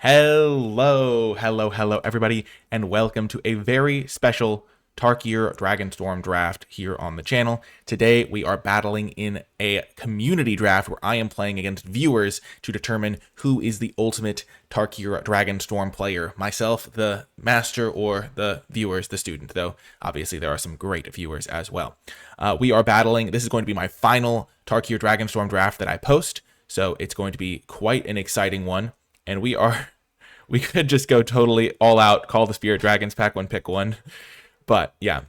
Hello, everybody, and welcome to a very special Tarkir Dragonstorm draft here on the channel. Today, we are battling in a community draft where I am playing against viewers to determine who is the ultimate Tarkir Dragonstorm player. Myself, the master, or the viewers, the student, though obviously there are some great viewers as well. We are battling. This is going to be my final Tarkir Dragonstorm draft that I post, so it's going to be quite an exciting one. And we could just go totally all out, call the Spirit Dragons, pack one, pick one. But yeah,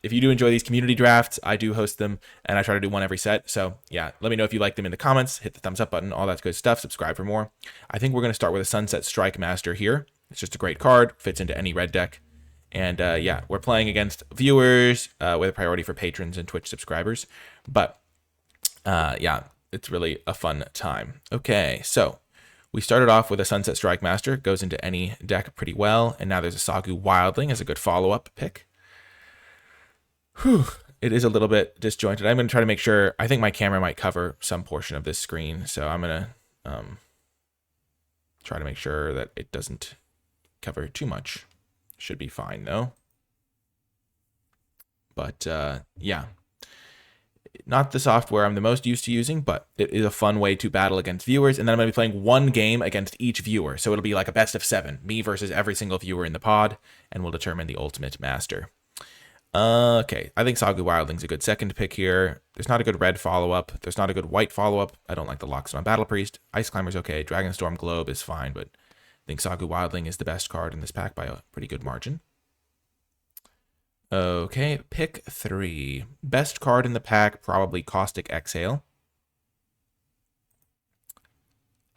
if you do enjoy these community drafts, I do host them, and I try to do one every set. So yeah, let me know if you like them in the comments. Hit the thumbs up button, all that good stuff. Subscribe for more. I think we're going to start with a Sunset Strike Master here. It's just a great card, fits into any red deck. And yeah, we're playing against viewers with a priority for patrons and Twitch subscribers. But yeah, it's really a fun time. Okay, so we started off with a Sunset Strike Master, goes into any deck pretty well, and now there's a Sagu Wildling as a good follow-up pick. Whew, it is a little bit disjointed. I'm going to try to make sure, I think my camera might cover some portion of this screen, so I'm going to try to make sure that it doesn't cover too much. Should be fine, though. But yeah. Not the software I'm the most used to using, but it is a fun way to battle against viewers. And then I'm going to be playing one game against each viewer. So it'll be like a best of 7, me versus every single viewer in the pod, and we'll determine the ultimate master. Okay, I think Sagu Wildling's a good second pick here. There's not a good red follow-up. There's not a good white follow-up. I don't like the Loxodon Battle Priest. Ice Climber's okay. Dragonstorm Globe is fine, but I think Sagu Wildling is the best card in this pack by a pretty good margin. Okay, pick 3. Best card in the pack, probably Caustic Exhale.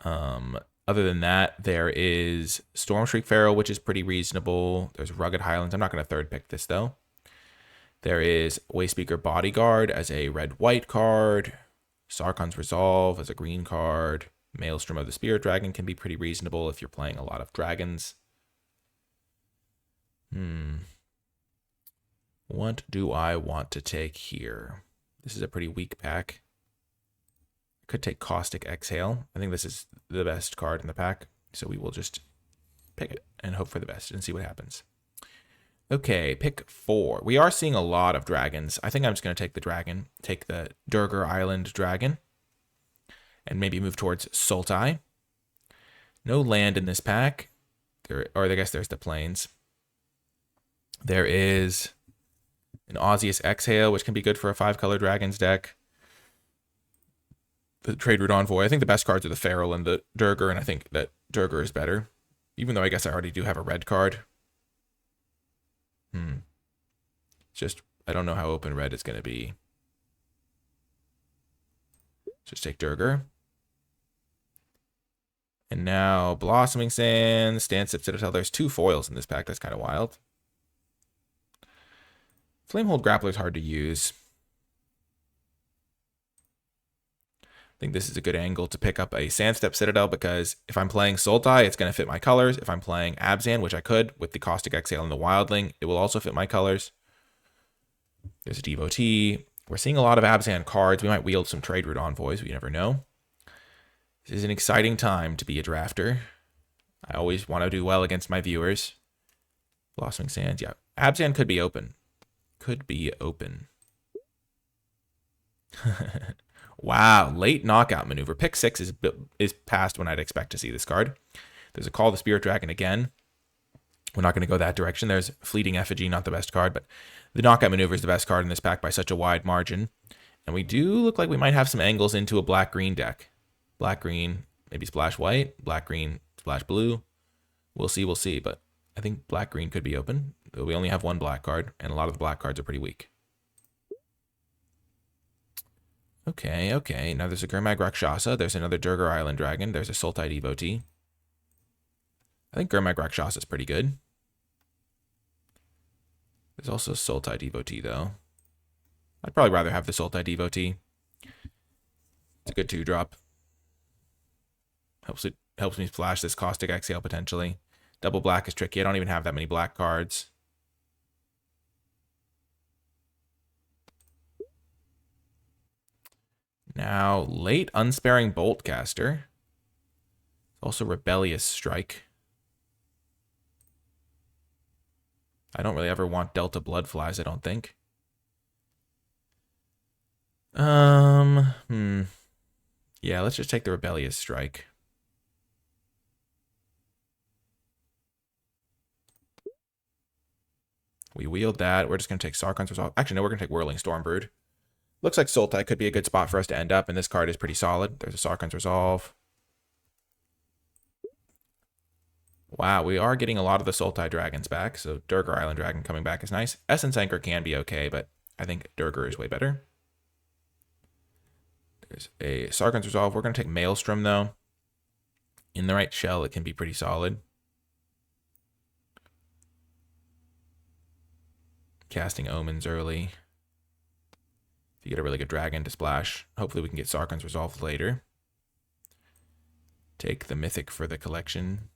Other than that, there is Stormshriek Pharaoh, which is pretty reasonable. There's Rugged Highlands. I'm not going to third pick this, though. There is Wayspeaker Bodyguard as a red-white card. Sarkhan's Resolve as a green card. Maelstrom of the Spirit Dragon can be pretty reasonable if you're playing a lot of dragons. What do I want to take here? This is a pretty weak pack. I could take Caustic Exhale. I think this is the best card in the pack, so we will just pick it and hope for the best and see what happens. Okay, pick 4. We are seeing a lot of dragons. I think I'm just going to take the dragon, take the Durgar Island dragon, and maybe move towards Sultai. No land in this pack, or I guess there's the plains. There is an Osseous Exhale, which can be good for a 5-color Dragons deck. The Trade Route Envoy. I think the best cards are the Feral and the Durgar, and I think that Durgar is better. Even though I guess I already do have a red card. It's just, I don't know how open red is going to be. Just take Durgar. And now Blossoming Sands, Stansip Citadel. There's 2 foils in this pack. That's kind of wild. Flamehold Grappler is hard to use. I think this is a good angle to pick up a Sandstep Citadel because if I'm playing Sultai, it's going to fit my colors. If I'm playing Abzan, which I could with the Caustic Exhale and the Wildling, it will also fit my colors. There's a Devotee. We're seeing a lot of Abzan cards. We might wield some Trade Route Envoys. We never know. This is an exciting time to be a drafter. I always want to do well against my viewers. Blossoming Sands, yeah. Abzan could be open. Could be open. Wow, late knockout maneuver. Pick 6 is past when I'd expect to see this card. There's a Call the Spirit Dragon again. We're not going to go that direction. There's Fleeting Effigy, not the best card, but the knockout maneuver is the best card in this pack by such a wide margin. And we do look like we might have some angles into a black-green deck. Black-green, maybe splash white. Black-green, splash blue. We'll see, but I think black-green could be open. We only have one black card, and a lot of the black cards are pretty weak. Okay. Now there's a Gurmag Rakshasa. There's another Durgar Island Dragon. There's a Sultai Devotee. I think Gurmag Rakshasa is pretty good. There's also a Sultai Devotee, though. I'd probably rather have the Sultai Devotee. It's a good 2-drop. Helps me splash this Caustic Exhale, potentially. Double black is tricky. I don't even have that many black cards. Now, late Unsparing Boltcaster. Also Rebellious Strike. I don't really ever want Delta Bloodflies, I don't think. Yeah, let's just take the Rebellious Strike. We wield that. We're just going to take Sarkhan's Resolve. Actually, no, we're going to take Whirling Stormbrood. Looks like Sultai could be a good spot for us to end up, and this card is pretty solid. There's a Sarkhan's Resolve. Wow, we are getting a lot of the Sultai dragons back, so Durgar Island Dragon coming back is nice. Essence Anchor can be okay, but I think Durgar is way better. There's a Sarkhan's Resolve. We're going to take Maelstrom, though. In the right shell, it can be pretty solid. Casting Omens early. If you get a really good dragon to splash, hopefully we can get Sarkhan's Resolve later. Take the Mythic for the collection.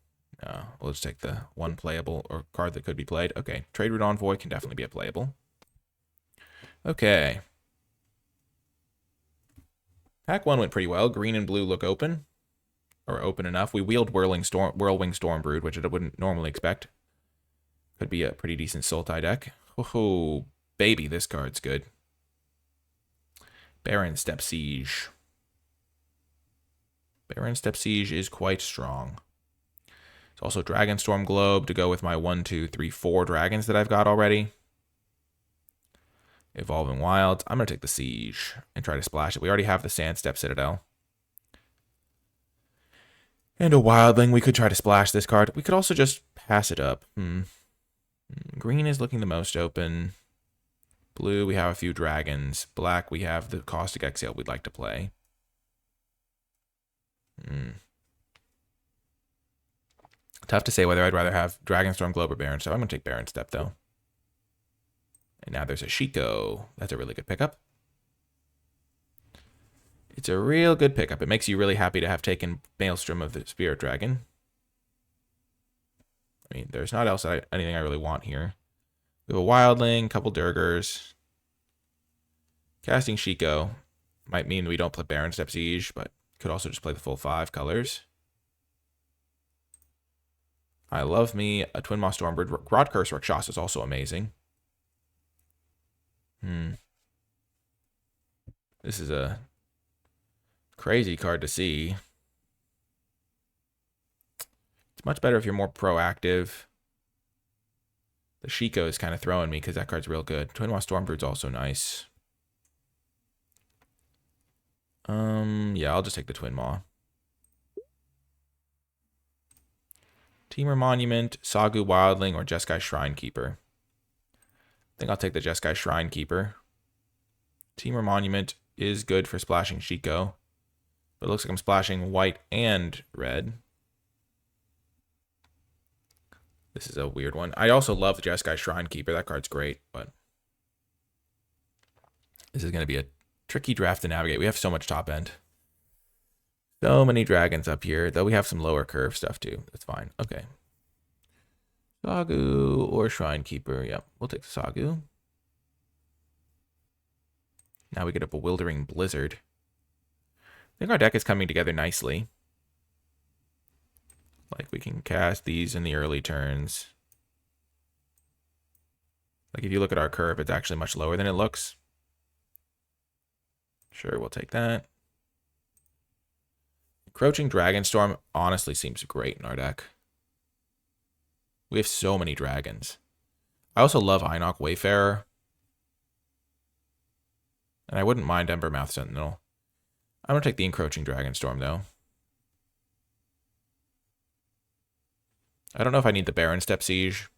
We'll just take the one playable or card that could be played. Okay, Trade Route Envoy can definitely be a playable. Okay. Pack 1 went pretty well. Green and blue look open. Or open enough. We wield Whirlwing Stormbrood, which I wouldn't normally expect. Could be a pretty decent Sultai deck. Oh, baby, this card's good. Baron Step Siege. Baron Step Siege is quite strong. It's also Dragonstorm Globe to go with my 1, 2, 3, 4 dragons that I've got already. Evolving Wilds. I'm going to take the Siege and try to splash it. We already have the Sandstep Citadel. And a Wildling. We could try to splash this card. We could also just pass it up. Green is looking the most open. Blue, we have a few dragons. Black, we have the Caustic Exhale we'd like to play. Tough to say whether I'd rather have Dragonstorm Globe or Baron Step. I'm going to take Baron Step, though. And now there's a Shiko. That's a really good pickup. It's a real good pickup. It makes you really happy to have taken Maelstrom of the Spirit Dragon. I mean, there's not anything I really want here. We have a Wildling, couple Durgars. Casting Shiko might mean we don't play Baron Step Siege, but could also just play the full 5 colors. I love me a Twin Maw Stormbird. Rod Curse Rakshasa is also amazing. This is a crazy card to see. It's much better if you're more proactive. The Shiko is kind of throwing me because that card's real good. Twin Maw Stormbird's also nice. Yeah, I'll just take the Twin Maw. Temur Monument, Sagu Wildling, or Jeskai Shrinekeeper. I think I'll take the Jeskai Shrinekeeper. Temur Monument is good for splashing Shiko, but it looks like I'm splashing white and red. This is a weird one. I also love the Jeskai Shrinekeeper. That card's great, but this is going to be a tricky draft to navigate. We have so much top end. So many dragons up here, though we have some lower curve stuff too. That's fine. Okay. Sagu or Shrinekeeper. Yep, we'll take the Sagu. Now we get a Bewildering Blizzard. I think our deck is coming together nicely. Like, we can cast these in the early turns. Like, if you look at our curve, it's actually much lower than it looks. Sure, we'll take that. Encroaching Dragonstorm honestly seems great in our deck. We have so many dragons. I also love Einok Wayfarer. And I wouldn't mind Embermouth Sentinel. I'm going to take the Encroaching Dragonstorm, though. I don't know if I need the Baron Step Siege.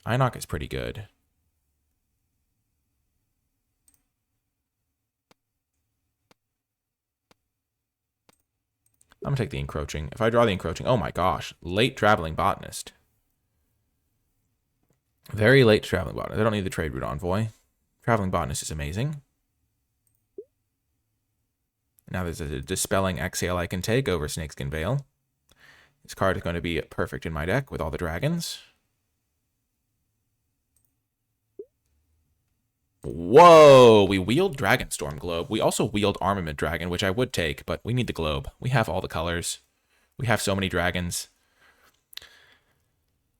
Einok is pretty good. I'm going to take the Encroaching. If I draw the Encroaching, oh my gosh, late Traveling Botanist. Very late Traveling Botanist. I don't need the Trade Route Envoy. Traveling Botanist is amazing. Now there's a Dispelling Exhale I can take over Snakeskin Veil. This card is going to be perfect in my deck with all the dragons. Whoa! We wield Dragonstorm Globe. We also wield Armament Dragon, which I would take, but we need the Globe. We have all the colors. We have so many dragons.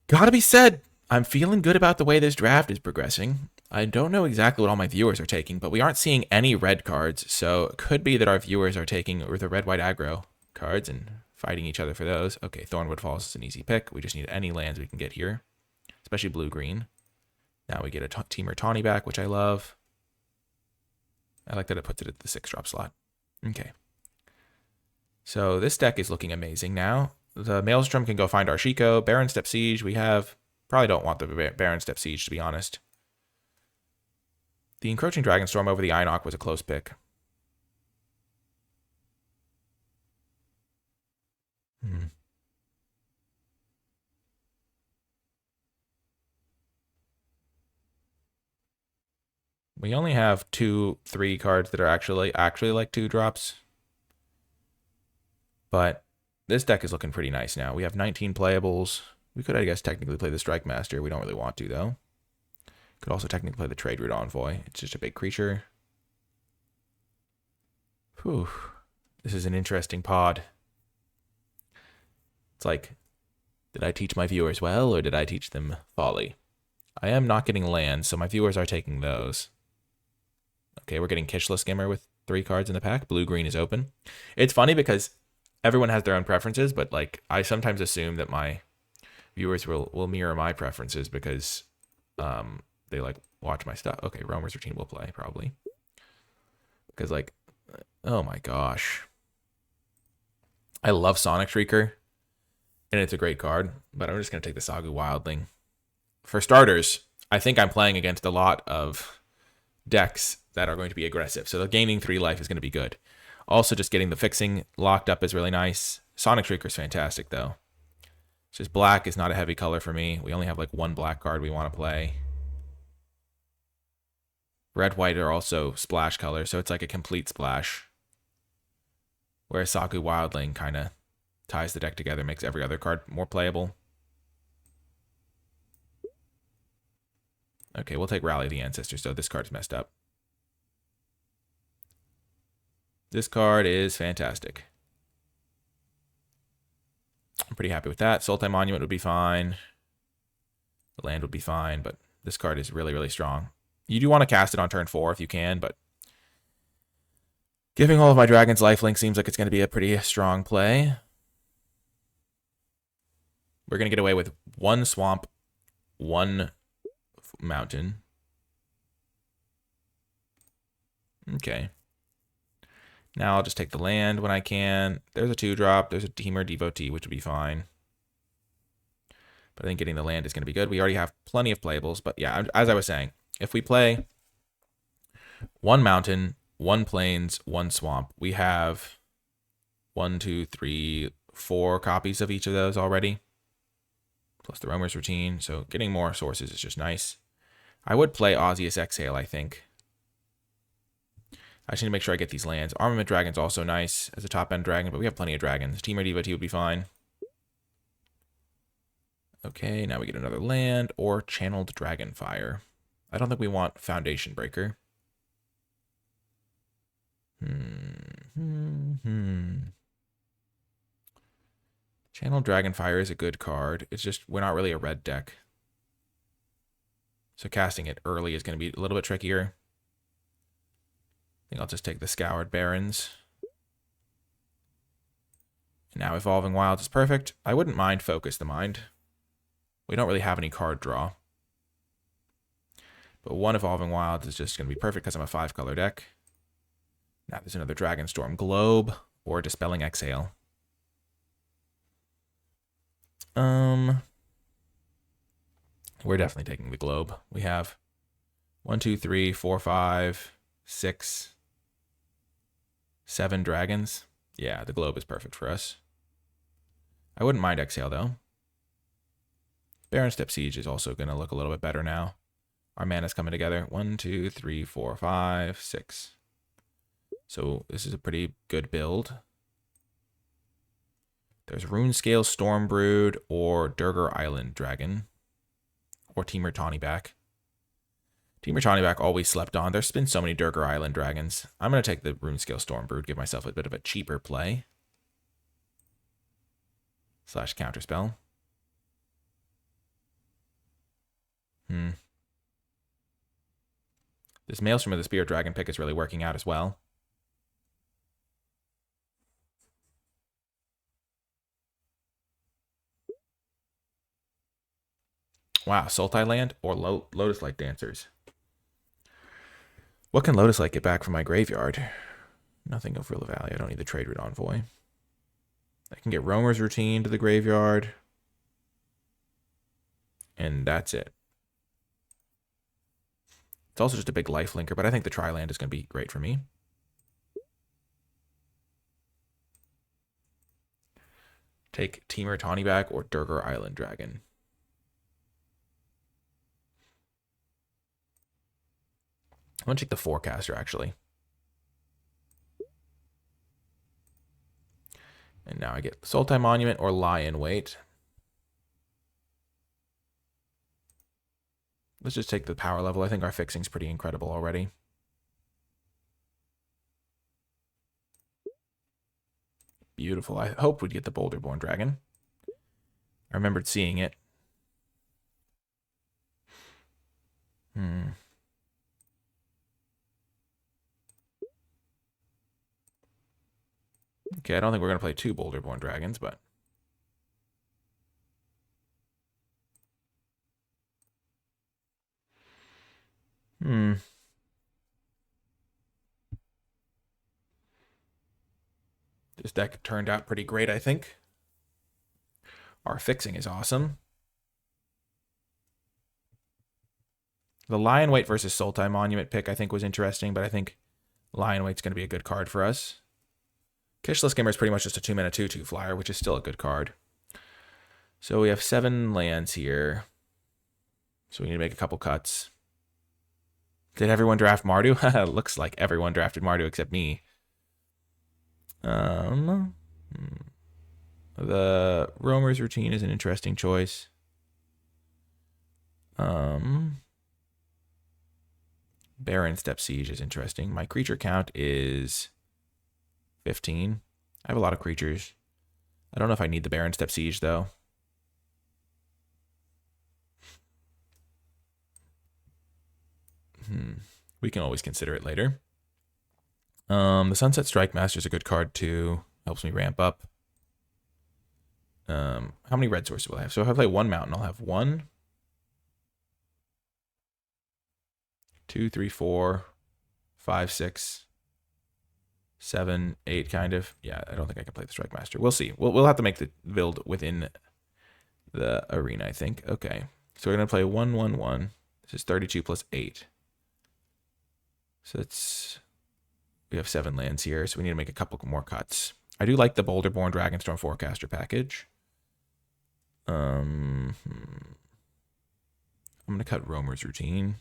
Gotta be said, I'm feeling good about the way this draft is progressing. I don't know exactly what all my viewers are taking, but we aren't seeing any red cards, so it could be that our viewers are taking the red-white aggro cards and fighting each other for those. Okay, Thornwood Falls is an easy pick. We just need any lands we can get here, especially blue-green. Now we get a Teamer Tawny back, which I love. I like that it puts it at the 6-drop slot. Okay. So this deck is looking amazing now. The Maelstrom can go find our Shiko. Baron Step Siege we have. Probably don't want the Baron Step Siege, to be honest. The Encroaching Dragonstorm over the Einok was a close pick. We only have 2-3 cards that are actually like 2-drops. But this deck is looking pretty nice now. We have 19 playables. We could, I guess, technically play the Strike Master. We don't really want to, though. Could also technically play the Trade Route Envoy. It's just a big creature. Whew. This is an interesting pod. It's like, did I teach my viewers well, or did I teach them folly? I am not getting lands, so my viewers are taking those. Okay, we're getting Kishla Skimmer with 3 cards in the pack. Blue-green is open. It's funny because everyone has their own preferences, but like I sometimes assume that my viewers will mirror my preferences because they like watch my stuff. Okay, Roamer's Routine will play probably. Because like, oh my gosh. I love Sonic Shrieker, and it's a great card, but I'm just going to take the Sagu Wildling. For starters, I think I'm playing against a lot of decks that are going to be aggressive, so the gaining 3 life is going to be good. Also, just getting the fixing locked up is really nice. Sonic Shrieker is fantastic, though. It's just black is not a heavy color for me. We only have like 1 black card we want to play. Red, white are also splash colors, so it's like a complete splash. Whereas Sagu Wildling kind of ties the deck together, makes every other card more playable. Okay, we'll take Rally the Ancestors, so this card's messed up. This card is fantastic. I'm pretty happy with that. Sultai Monument would be fine. The land would be fine, but this card is really, really strong. You do want to cast it on turn 4 if you can, but giving all of my dragons lifelink seems like it's going to be a pretty strong play. We're going to get away with 1 swamp, 1 mountain. Okay. Now I'll just take the land when I can. There's a 2-drop. There's a Teamer Devotee, which would be fine. But I think getting the land is going to be good. We already have plenty of playables. But yeah, as I was saying, if we play 1 mountain, 1 plains, 1 swamp, we have 1, 2, 3, 4 copies of each of those already. Plus the Roamer's Routine. So getting more sources is just nice. I would play Osseous Exhale, I think. I just need to make sure I get these lands. Armament Dragon's also nice as a top-end dragon, but we have plenty of dragons. Teamer Devotee would be fine. Okay, now we get another land or Channeled Dragonfire. I don't think we want Foundation Breaker. Channeled Dragonfire is a good card. It's just we're not really a red deck. So casting it early is going to be a little bit trickier. I think I'll just take the Scoured Barrens. And now Evolving Wilds is perfect. I wouldn't mind Focus the Mind. We don't really have any card draw. But 1 Evolving Wilds is just going to be perfect because I'm a 5-color deck. Now there's another Dragonstorm Globe or Dispelling Exhale. We're definitely taking the Globe. We have 1, 2, 3, 4, 5, 6, 7 dragons. Yeah, the Globe is perfect for us. I wouldn't mind Exhale, though. Baron Step Siege is also going to look a little bit better now. Our mana's coming together. 1, 2, 3, 4, 5, 6. So this is a pretty good build. There's Runescale Stormbrood or Durgar Island Dragon. Or Teamer Tawnyback. Teamer Tawnyback always slept on. There's been so many Durgar Island Dragons. I'm going to take the Runescale Stormbrood, give myself a bit of a cheaper play. Slash counterspell. This Maelstrom of the Spirit Dragon pick is really working out as well. Wow, Sultai land or Lotus Light Dancers. What can Lotus Light get back from my graveyard? Nothing of real value. I don't need the Trade Route Envoy. I can get Roamer's Routine to the graveyard. And that's it. It's also just a big life linker, but I think the Tri-Land is going to be great for me. Take Temur Tawny back or Durgar Island Dragon. I'm going to take the Forecaster, actually. And now I get Sultai Monument or Lion Weight. Let's just take the power level. I think our fixing's pretty incredible already. Beautiful. I hope we'd get the Boulderborn Dragon. I remembered seeing it. Okay, I don't think we're going to play 2 Boulderborn Dragons, but... This deck turned out pretty great, I think. Our fixing is awesome. The Lion Weight versus Sultai Monument pick, I think, was interesting, but I think Lion Weight's going to be a good card for us. Kishla Skimmer is pretty much just a 2-mana 2/2 flyer, which is still a good card. So we have 7 lands here. So we need to make a couple cuts. Did everyone draft Mardu? Looks like everyone drafted Mardu except me. The Roamer's Routine is an interesting choice. Baron Step Siege is interesting. My creature count is 15. I have a lot of creatures. I don't know if I need the Baron Step Siege, though. We can always consider it later. The Sunset Strike Master is a good card, too. Helps me ramp up. How many red sources will I have? So if I play 1 mountain, I'll have 1, 2, 3, 4, 5, 6, 7, 8, kind of. Yeah, I don't think I can play the Strike Master. We'll see. We'll have to make the build within the arena, I think. Okay. So we're going to play 1, 1, 1. This is 32 plus 8. So we have 7 lands here, so we need to make a couple more cuts. I do like the Boulderborn Dragonstorm Forecaster package. I'm going to cut Roamer's Routine.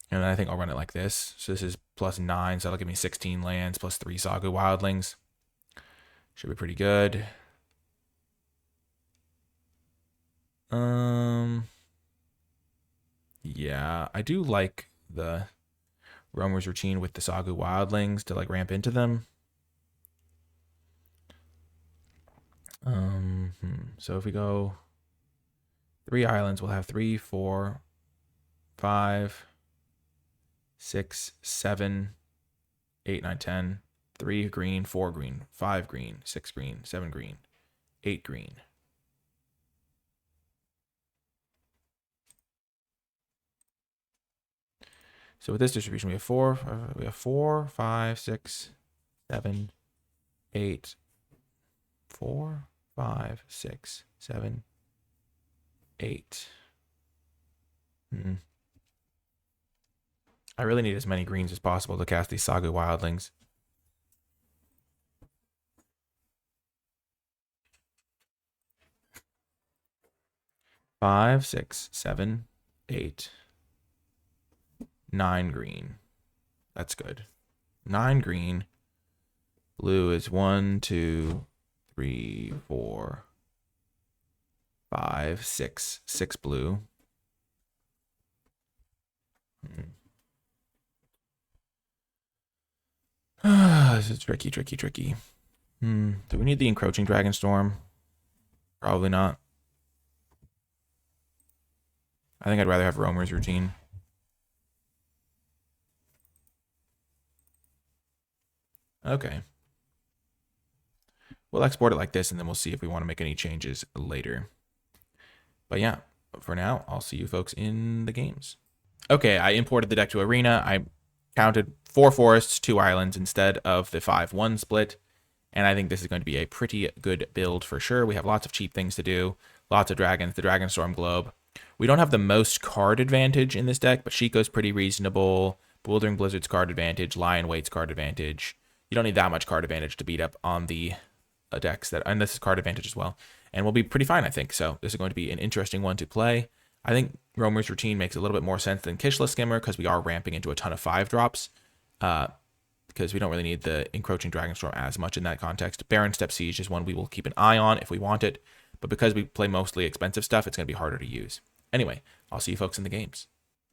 And then I think I'll run it like this. So this is plus 9, so that'll give me 16 lands, plus 3 Sagu Wildlings. Should be pretty good. Yeah, I do like the Roamer's Routine with the Sagu Wildlings to like ramp into them. So if we go 3 islands, we'll have 3, 4, 5, 6, 7, 8, 9, 10. 3 green, 4 green, 5 green, 6 green, 7 green, 8 green. So with this distribution, we have 4, 5, 6, 7, 8, 4, 5, 6, 7, 8. I really need as many greens as possible to cast these Sagu Wildlings. Five, 6, 7, 8, 9 green. That's good. 9 green. Blue is 1, 2, 3, 4, 5, 6. 6 blue. this is tricky, tricky, tricky. Do we need the encroaching Dragonstorm? Probably not. I think I'd rather have Roamer's Routine. Okay. We'll export it like this, and then we'll see if we want to make any changes later. But yeah, for now, I'll see you folks in the games. Okay, I imported the deck to Arena. I counted 4 forests, 2 islands instead of the 5-1 split. And I think this is going to be a pretty good build for sure. We have lots of cheap things to do. Lots of dragons, the Dragonstorm Globe. We don't have the most card advantage in this deck, but Shiko's pretty reasonable. Bewildering Blizzard's card advantage. Lion Wait's card advantage. You don't need that much card advantage to beat up on the decks that, and this is card advantage as well. And we'll be pretty fine, I think. So this is going to be an interesting one to play. I think Roamer's Routine makes a little bit more sense than Kishla Skimmer because we are ramping into a ton of 5 drops. Because we don't really need the encroaching Dragonstorm as much in that context. Baron Step Siege is one we will keep an eye on if we want it, but because we play mostly expensive stuff, it's going to be harder to use. Anyway, I'll see you folks in the games.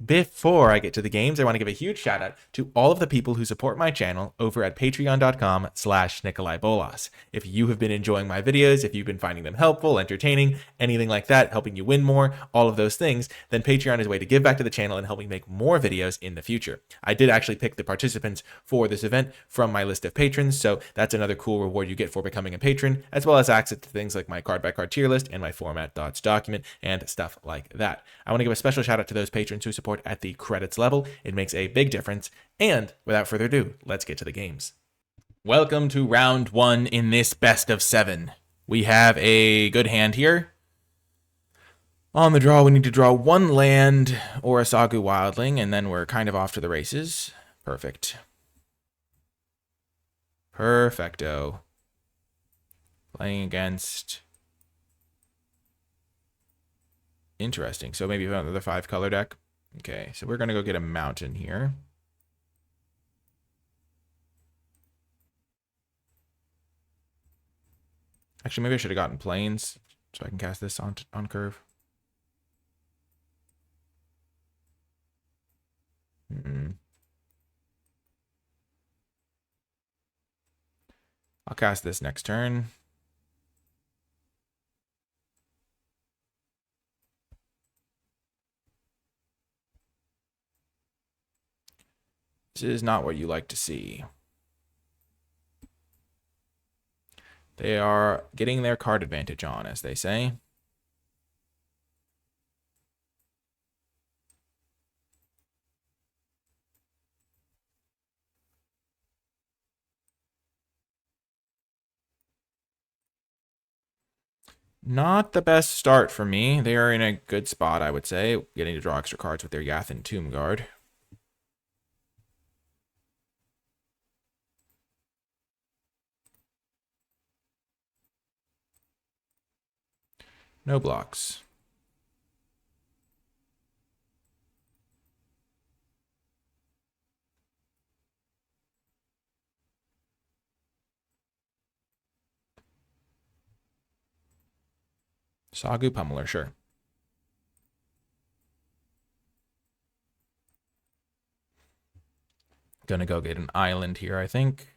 Before I get to the games, I want to give a huge shout out to all of the people who support my channel over at patreon.com/NicolaiBolas. If you have been enjoying my videos, if you've been finding them helpful, entertaining, anything like that, helping you win more, all of those things, then Patreon is a way to give back to the channel and help me make more videos in the future. I did actually pick the participants for this event from my list of patrons, so that's another cool reward you get for becoming a patron, as well as access to things like my card by card tier list and my format thoughts document and stuff like that. I want to give a special shout out to those patrons who support at the credits level. It makes a big difference. And without further ado, let's get to the games. Welcome to round 1 in this best of 7. We have a good hand here. On the draw, we need to draw 1 land or a Sagu Wildling, and then we're kind of off to the races. Perfect. Perfecto. Playing against... Interesting. So maybe another 5 color deck. Okay, so we're going to go get a mountain here. Actually, maybe I should have gotten plains so I can cast this on curve. I'll cast this next turn. This is not what you like to see. They are getting their card advantage on, as they say. Not the best start for me. They are in a good spot, I would say, getting to draw extra cards with their Yathen Tomb Guard. No blocks. Sagu Pummeler, sure. Gonna go get an island here, I think.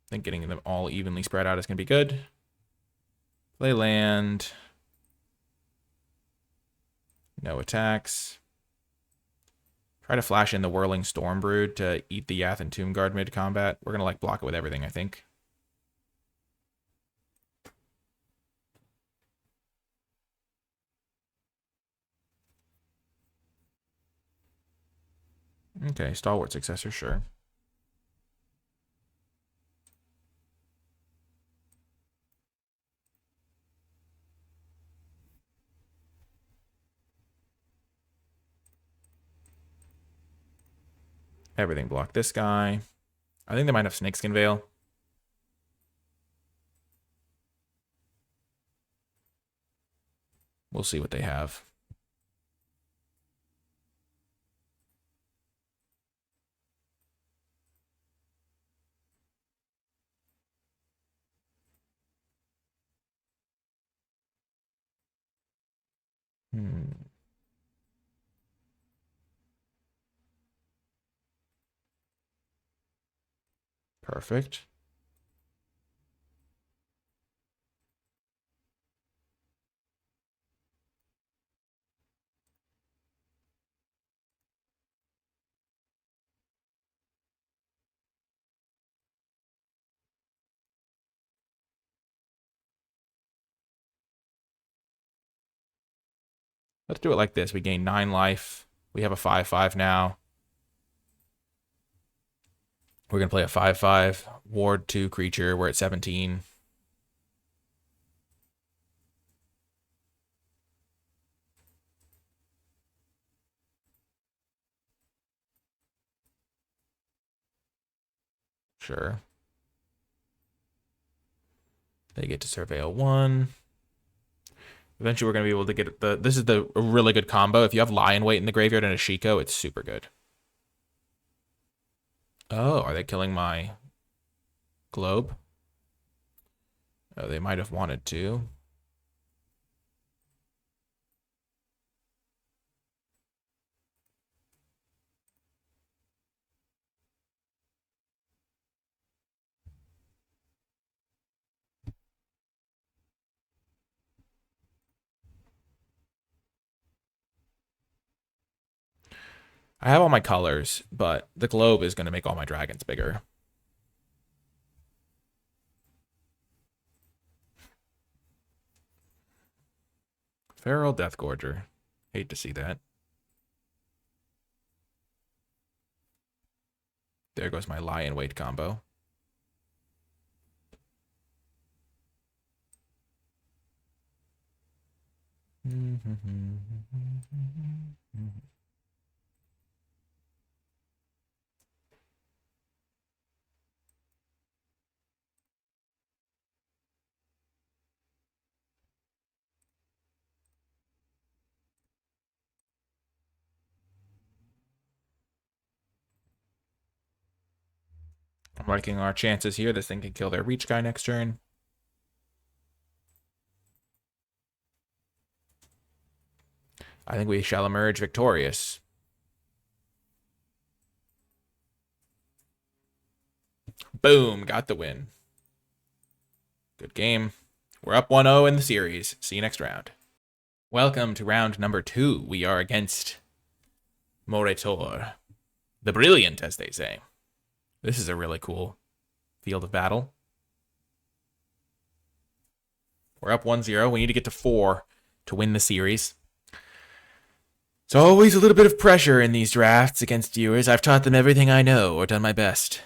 I think getting them all evenly spread out is going to be good. Play land. No attacks. Try to flash in the Whirling Stormbrood to eat the Yathen Tomb Guard mid-combat. We're going to block it with everything, I think. Okay, Stalwart Successor, sure. Everything block this guy. I think they might have Snakeskin Veil. We'll see what they have. Perfect. Let's do it like this. We gain 9 life. We have a 5/5 now. We're going to play a 5/5. Ward 2 creature. We're at 17. Sure. They get to surveil 1. Eventually, we're going to be able to get the... This is a really good combo. If you have Lion Weight in the graveyard and a Shiko, it's super good. Oh, are they killing my globe? Oh, they might have wanted to. I have all my colors, but the globe is going to make all my dragons bigger. Feral Deathgorger. Hate to see that. There goes my Lion Weight combo. I'm liking our chances here. This thing can kill their reach guy next turn. I think we shall emerge victorious. Boom, got the win. Good game. We're up 1-0 in the series. See you next round. Welcome to round number 2. We are against Moritor. The Brilliant, as they say. This is a really cool field of battle. We're up 1-0. We need to get to 4 to win the series. It's always a little bit of pressure in these drafts against viewers. I've taught them everything I know or done my best.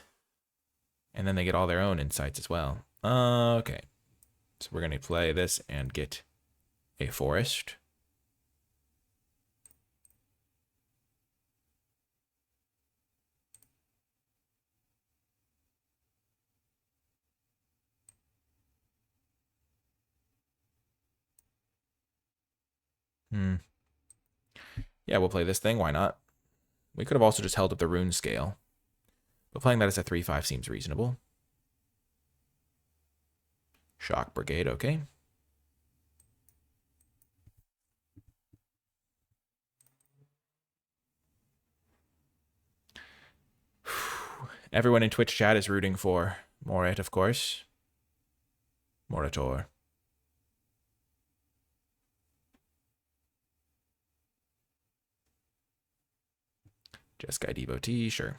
And then they get all their own insights as well. Okay. So we're going to play this and get a forest. Yeah, we'll play this thing. Why not? We could have also just held up the rune scale. But playing that as a 3/5 seems reasonable. Shock Brigade, okay. Everyone in Twitch chat is rooting for Morat, of course. Morator. Jeskai Devotee, sure.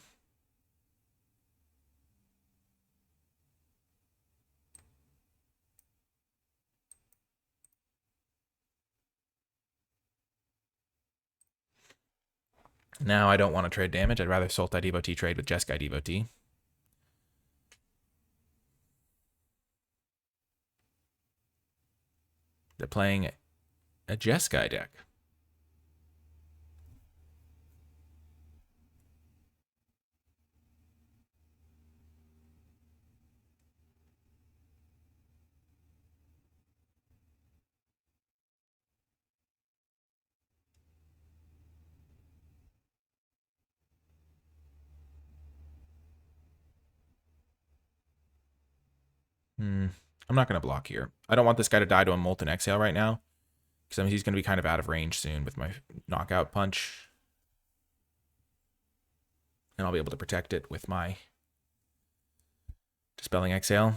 Now I don't want to trade damage. I'd rather Sultai Devotee trade with Jeskai Devotee. They're playing a Jeskai deck. I'm not going to block here. I don't want this guy to die to a Molten Exhale right now. Because he's going to be kind of out of range soon with my knockout punch. And I'll be able to protect it with my Dispelling Exhale.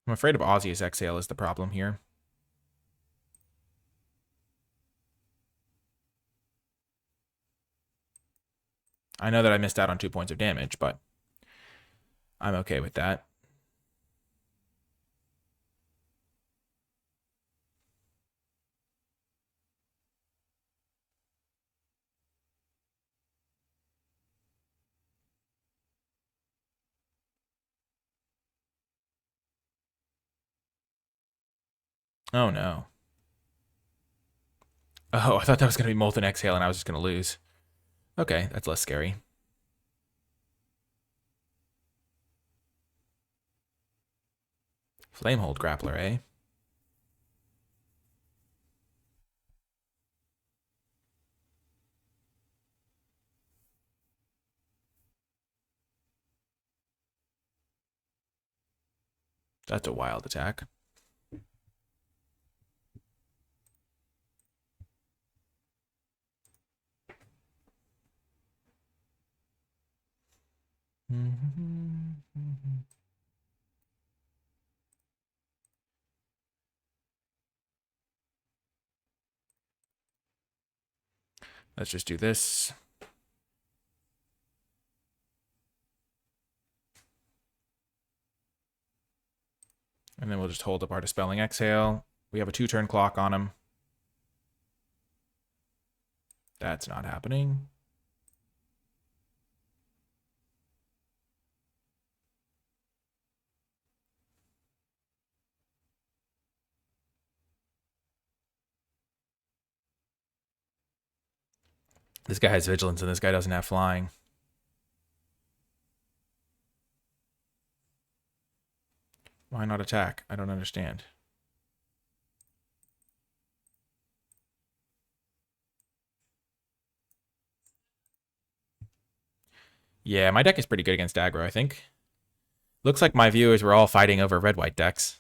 I'm afraid of Osseous Exhale is the problem here. I know that I missed out on 2 points of damage, but I'm okay with that. Oh, no. Oh, I thought that was going to be Molten Exhale and I was just going to lose. Okay, that's less scary. Flamehold Grappler, eh? That's a wild attack. Let's just do this. And then we'll just hold up our Dispelling Exhale. We have a 2-turn clock on him. That's not happening. This guy has Vigilance and this guy doesn't have Flying. Why not attack? I don't understand. Yeah, my deck is pretty good against aggro, I think. Looks like my viewers were all fighting over red-white decks.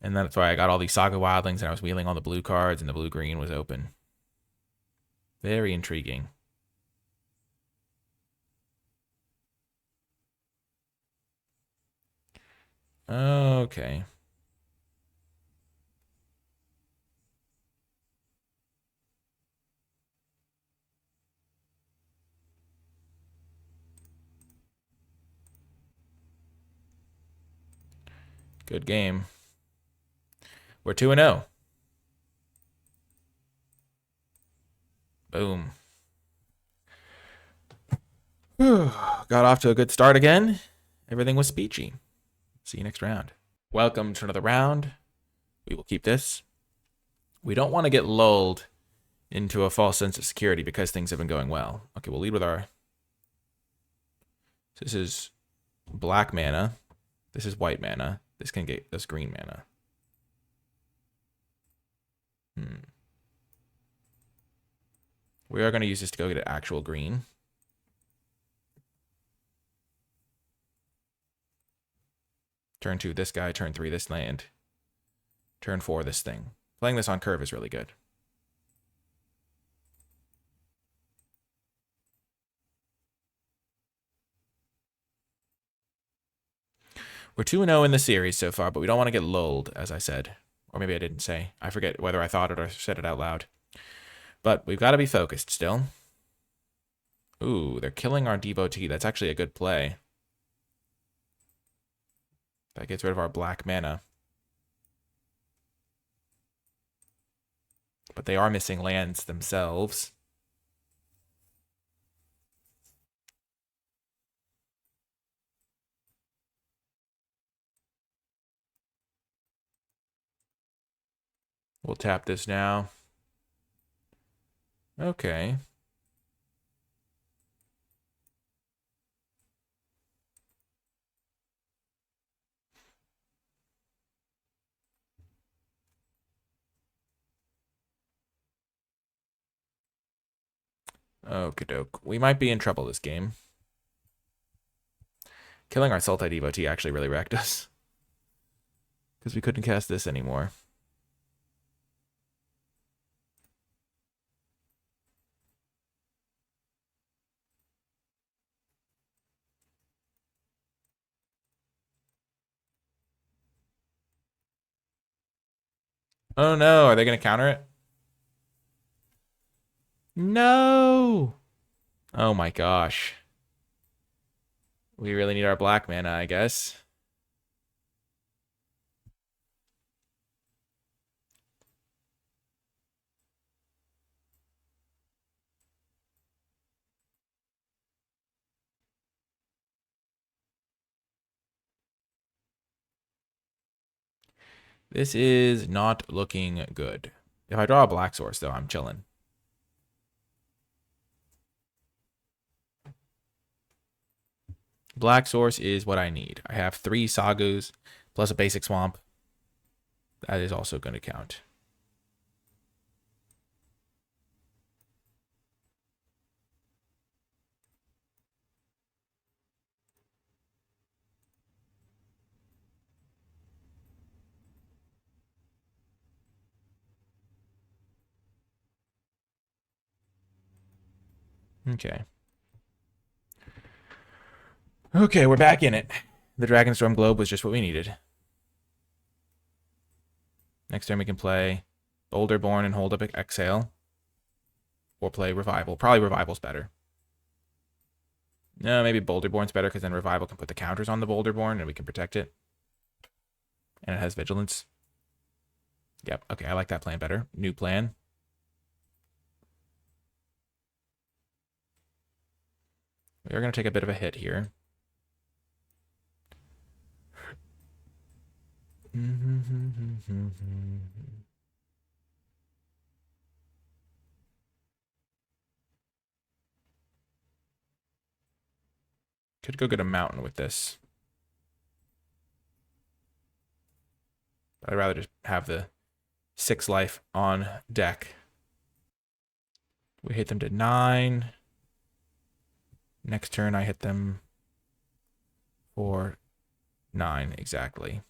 And that's why I got all these Saga Wildlings and I was wheeling all the blue cards and the blue-green was open. Very intriguing. Okay. Good game. We're 2-0. Boom. Got off to a good start again. Everything was speechy. See you next round. Welcome to another round. We will keep this. We don't want to get lulled into a false sense of security because things have been going well. Okay, we'll lead with our... This is black mana. This is white mana. This can get us green mana. We are going to use this to go get an actual green. Turn 2, this guy. Turn 3, this land. Turn 4, this thing. Playing this on curve is really good. We're 2-0 in the series so far, but we don't want to get lulled, as I said. Or maybe I didn't say. I forget whether I thought it or said it out loud. But we've got to be focused still. Ooh, they're killing our Devotee. That's actually a good play. That gets rid of our black mana. But they are missing lands themselves. We'll tap this now. Okay. Okie doke. We might be in trouble this game. Killing our Sultai Devotee actually really wrecked us. Because we couldn't cast this anymore. Oh no, are they going to counter it? No! Oh my gosh. We really need our black mana, I guess. This is not looking good. If I draw a black source, though, I'm chilling. Black source is what I need. I have 3 Sagus plus a basic swamp. That is also going to count. Okay. Okay, we're back in it. The Dragonstorm Globe was just what we needed. Next turn we can play Boulderborn and hold up Exhale. Or play Revival. Probably Revival's better. No, maybe Boulderborn's better because then Revival can put the counters on the Boulderborn and we can protect it. And it has Vigilance. Yep, okay, I like that plan better. New plan. We are going to take a bit of a hit here. Could go get a mountain with this. But I'd rather just have the 6 life on deck. We hit them to 9. Next turn I hit them for 9 exactly.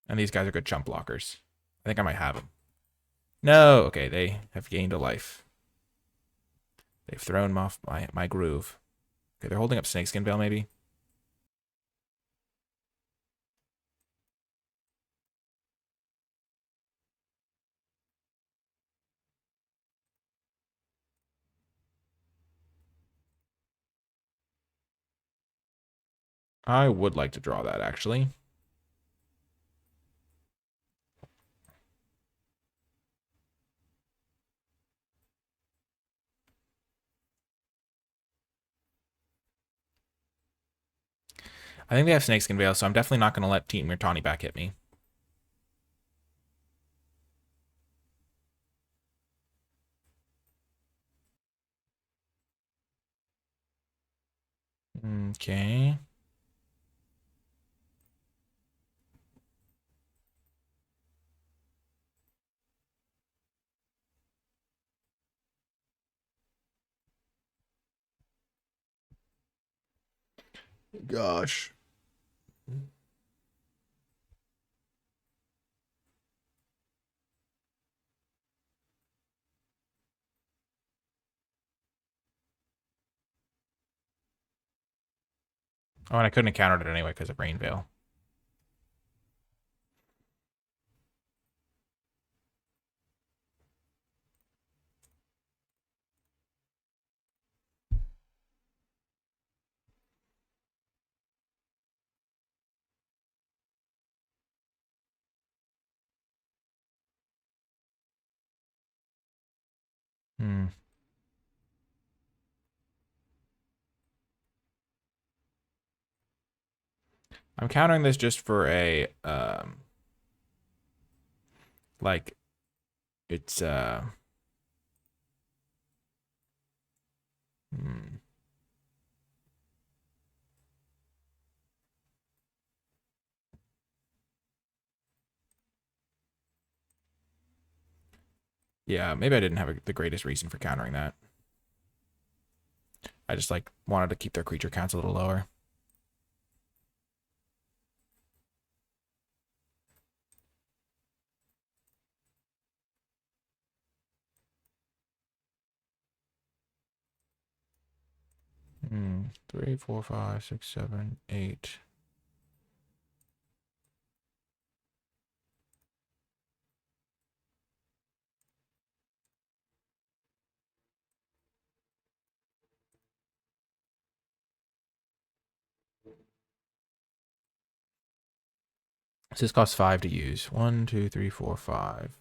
And these guys are good chump blockers. I think I might have them. No, okay, they have gained a life. They've thrown off my groove. Okay, they're holding up Snakeskin Veil maybe. I would like to draw that, actually. I think they have Snakeskin Veil, so I'm definitely not going to let Team Mirtani back hit me. Okay. Gosh. Oh, and I couldn't have countered it anyway because of Rain Veil. Hmm. I'm countering this just for a, like, it's, hmm. Yeah, maybe I didn't have the greatest reason for countering that. I just, like, wanted to keep their creature counts a little lower. Hmm. 3, 4, 5, 6, 7, 8. So this costs 5 to use. 1, 2, 3, 4, 5.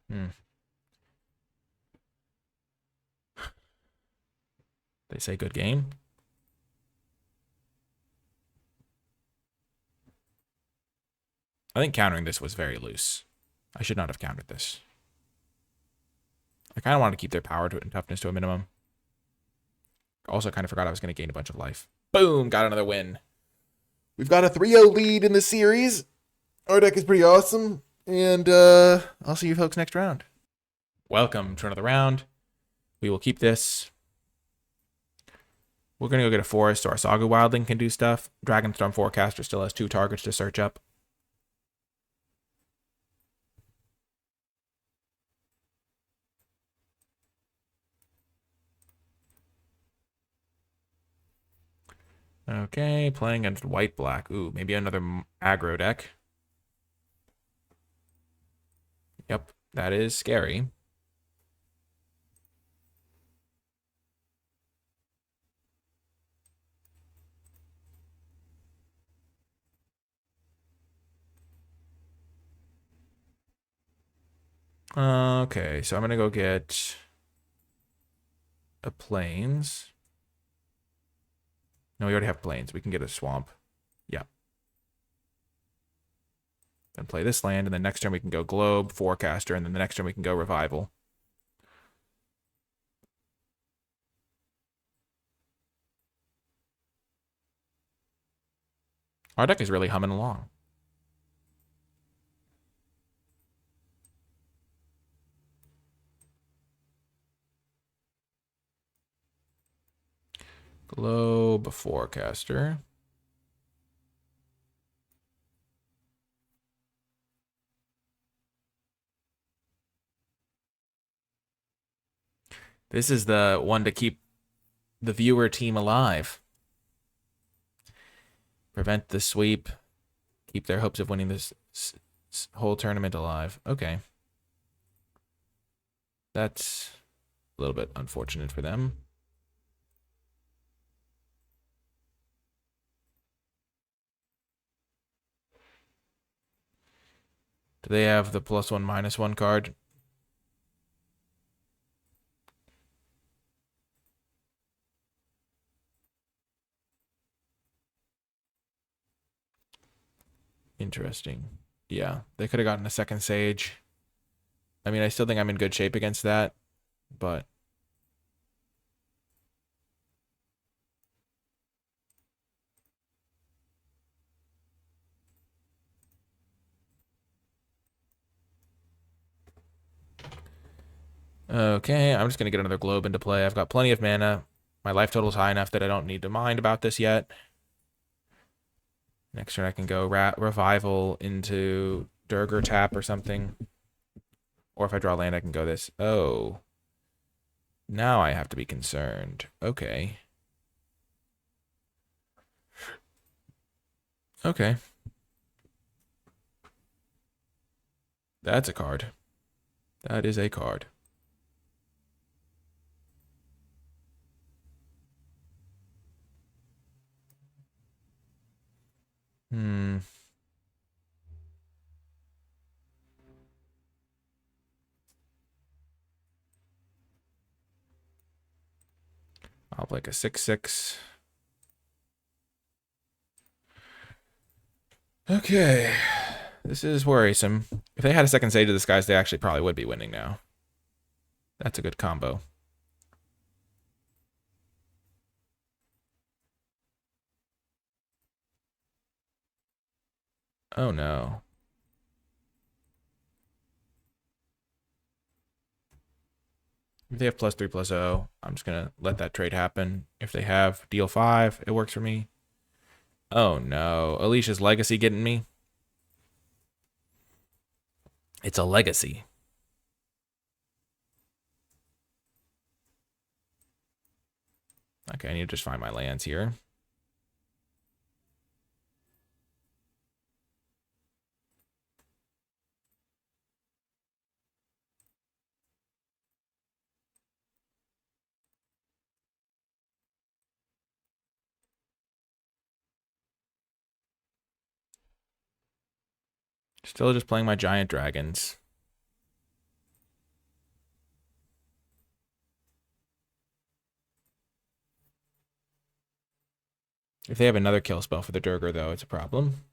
Hmm. They say good game. I think countering this was very loose. I should not have countered this. I kind of wanted to keep their power and toughness to a minimum. Also kind of forgot I was going to gain a bunch of life. Boom! Got another win. We've got a 3-0 lead in the series. Our deck is pretty awesome. And I'll see you folks next round. Welcome to another round. We will keep this. We're going to go get a forest so our Saga Wildling can do stuff. Dragonstorm Forecaster still has 2 targets to search up. Okay, playing against white-black. Ooh, maybe another aggro deck. Yep, that is scary. Okay, so I'm going to go get a plains. No, we already have plains. We can get a swamp. Yeah. Then play this land, and then next turn we can go globe, forecaster, and then the next turn we can go revival. Our deck is really humming along. Globe, forecaster. This is the one to keep the viewer team alive. Prevent the sweep. Keep their hopes of winning this whole tournament alive. Okay. That's a little bit unfortunate for them. Do they have the +1/-1 card? Interesting. Yeah, they could have gotten a second Sage. I mean, I still think I'm in good shape against that, but okay, I'm just going to get another globe into play. I've got plenty of mana. My life total is high enough that I don't need to mind about this yet. Next turn I can go revival into Durger tap or something. Or if I draw land, I can go this. Oh. Now I have to be concerned. Okay. Okay. That's a card. That is a card. I'll play like a 6/6. Okay. This is worrisome. If they had a second Sage of the Skies, they actually probably would be winning now. That's a good combo. Oh no. If they have +3/+0, I'm just gonna let that trade happen. If they have deal 5, it works for me. Oh no. Alicia's legacy getting me. It's a legacy. Okay, I need to just find my lands here. Still just playing my giant dragons. If they have another kill spell for the Durgar, though, it's a problem.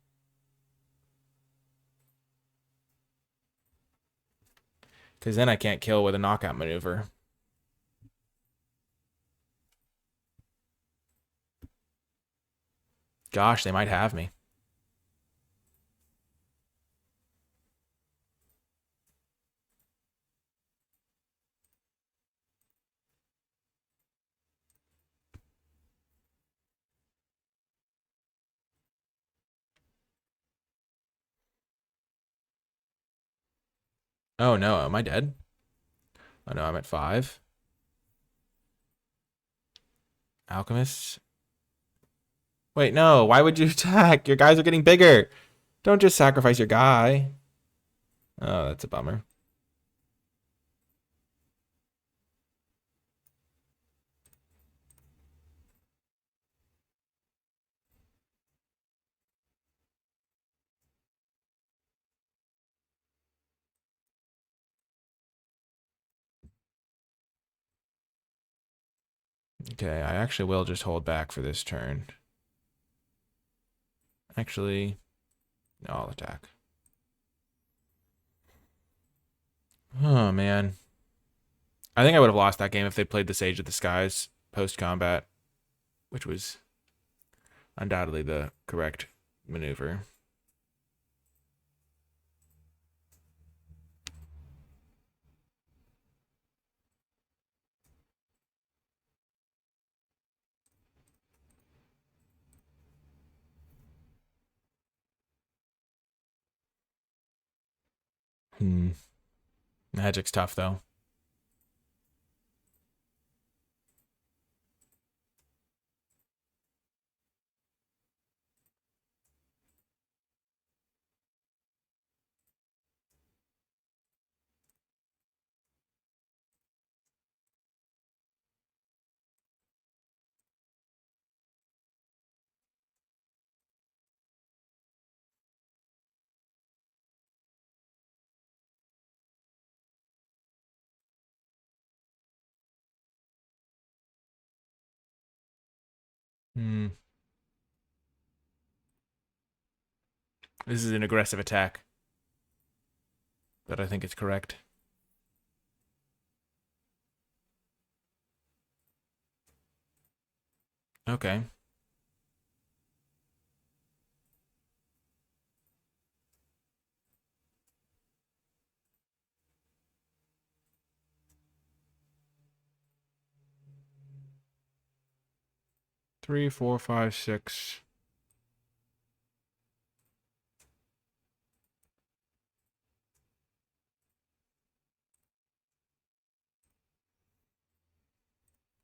Because then I can't kill with a knockout maneuver. Gosh, they might have me. Oh no, am I dead? Oh no, I'm at 5. Alchemists. Wait, no, why would you attack? Your guys are getting bigger. Don't just sacrifice your guy. Oh, that's a bummer. Okay, I actually will just hold back for this turn. Actually, no, I'll attack. Oh, man. I think I would have lost that game if they played the Sage of the Skies post-combat, which was undoubtedly the correct maneuver. Magic's tough, though. This is an aggressive attack, but I think it's correct. Okay. Three, four, five, six.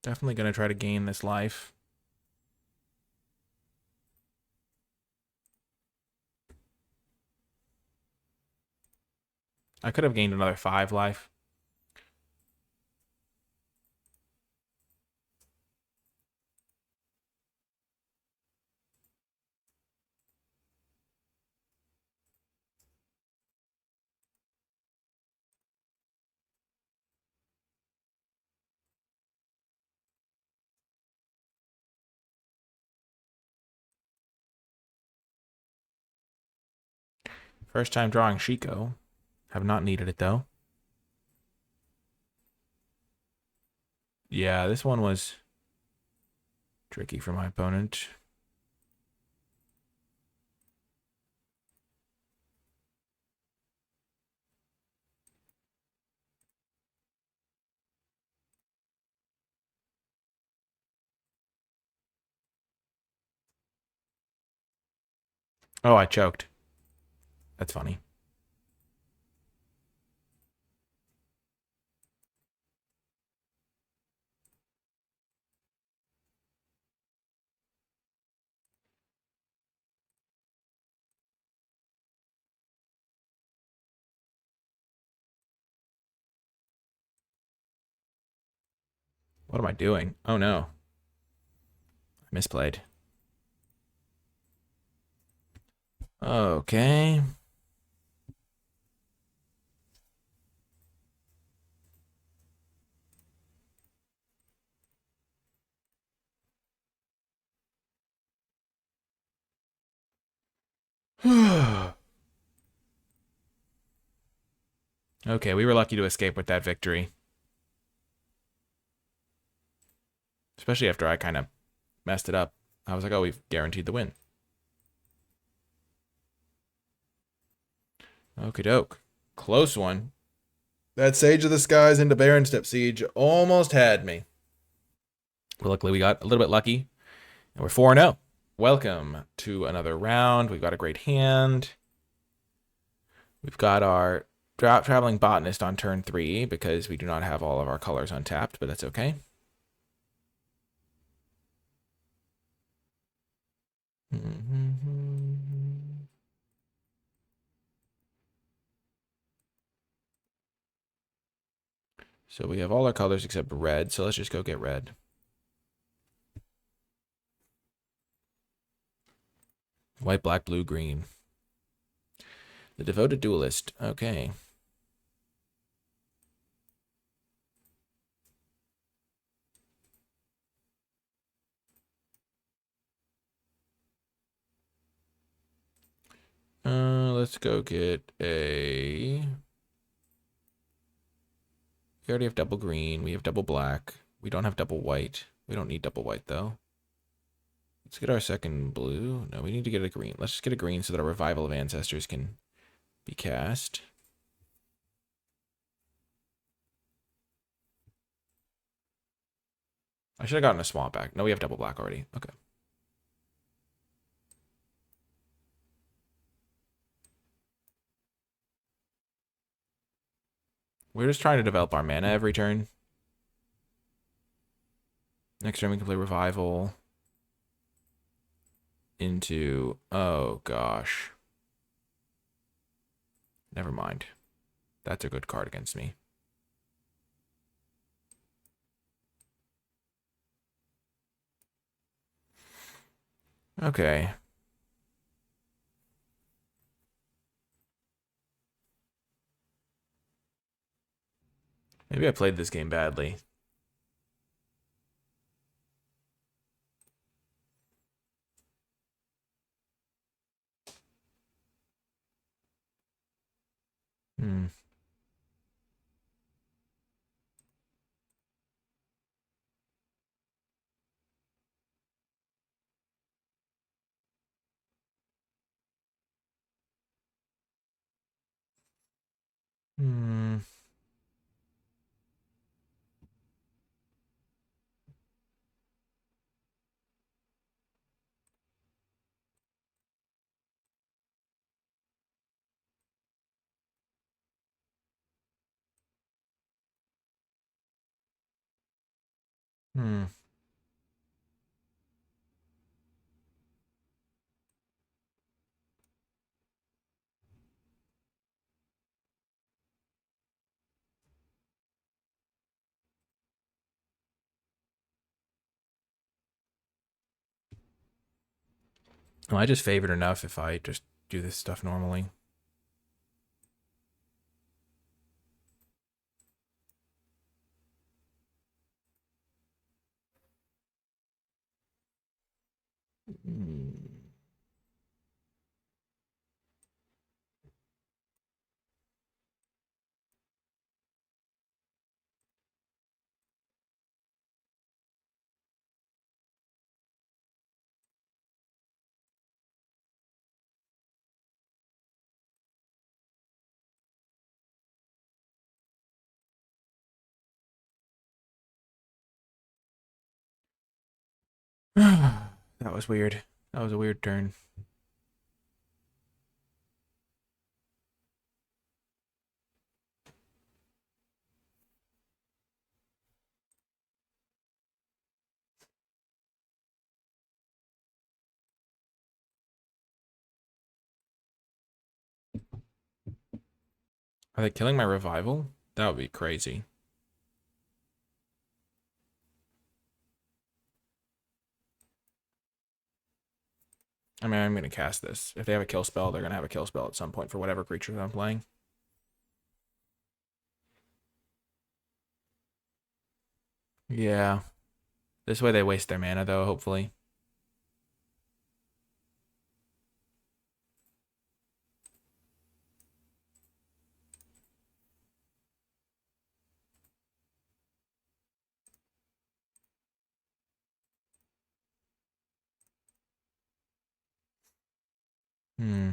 Definitely gonna try to gain this life. I could have gained another 5 life. First time drawing Shiko. Have not needed it, though. Yeah, this one was tricky for my opponent. Oh, I choked. That's funny. What am I doing? Oh no. I misplayed. Okay. Okay, we were lucky to escape with that victory. Especially after I kind of messed it up. I was like, oh, we've guaranteed the win. Okie doke. Close one. That Sage of the Skies into Baron Step Siege almost had me. Well, luckily we got a little bit lucky. And we're 4-0. Welcome to another round. We've got a great hand. We've got our Traveling Botanist on turn 3 because we do not have all of our colors untapped, but that's okay. So we have all our colors except red, so let's just go get red. White, black, blue, green. The Devoted Duelist. Okay. Let's go get a... We already have double green. We have double black. We don't have double white. We don't need double white, though. Let's get our second blue. No, we need to get a green. Let's just get a green so that our Revival of Ancestors can be cast. I should have gotten a swamp back. No, we have double black already. Okay. We're just trying to develop our mana every turn. Next turn we can play Revival into... Oh, gosh. Never mind. That's a good card against me. Okay. Maybe I played this game badly. Hmm. Hmm. Hmm. Well, I just favored enough if I just do this stuff normally. That was weird. That was a weird turn. Are they killing my revival? That would be crazy. I mean, I'm going to cast this. If they have a kill spell, they're going to have a kill spell at some point for whatever creature I'm playing. Yeah. This way they waste their mana, though, hopefully. Hmm.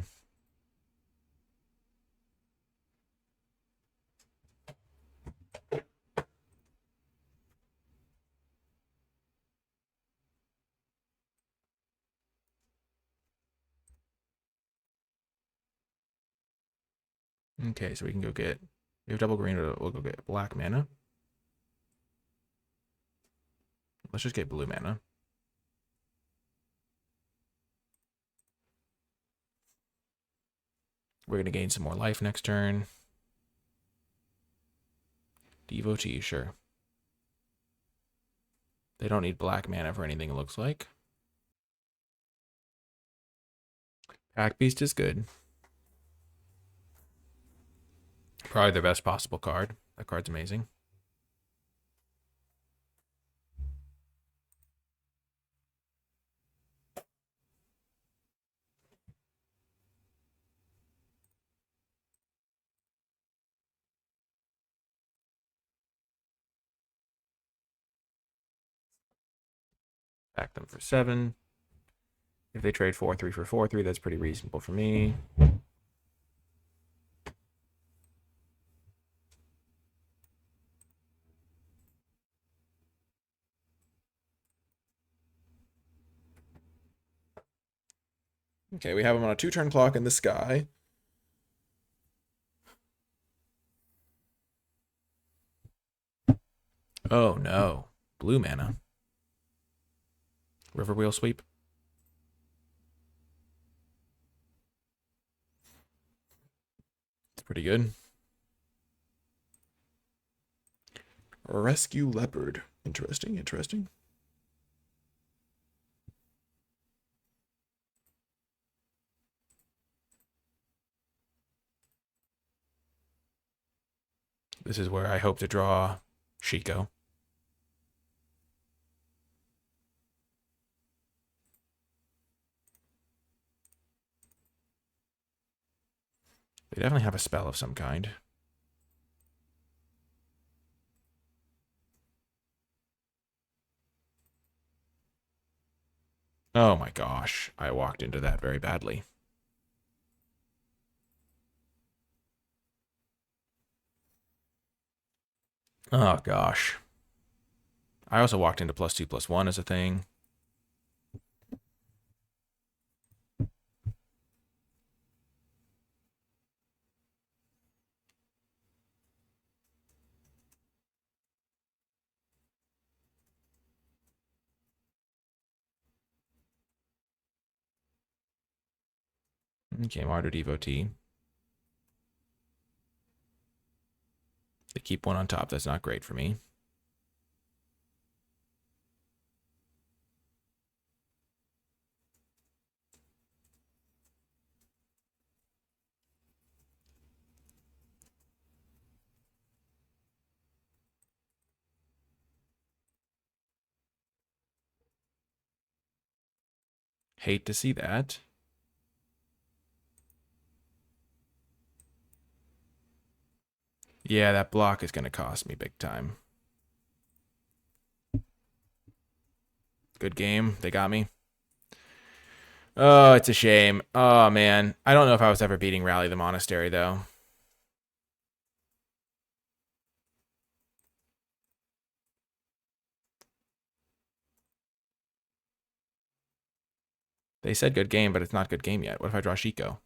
Okay, so we can go get... We have double green, we'll go get black mana. Let's just get blue mana. We're going to gain some more life next turn. Devotee, sure. They don't need black mana for anything, it looks like. Pack Beast is good. Probably their best possible card. That card's amazing. Pack them for 7. If they trade 4-3 for 4-3, that's pretty reasonable for me. Okay, we have them on a 2-turn clock in the sky. Oh no. Blue mana. Riverwheel Sweep. It's pretty good. Rescue Leopard. Interesting, interesting. This is where I hope to draw Shiko. They definitely have a spell of some kind. Oh my gosh, I walked into that very badly. Oh gosh. I also walked into +2/+1 as a thing. Okay, Martyr Devotee. They keep one on top. That's not great for me. Hate to see that. Yeah, that block is going to cost me big time. Good game. They got me. Oh, it's a shame. Oh, man. I don't know if I was ever beating Rally the Monastery, though. They said good game, but it's not good game yet. What if I draw Shiko?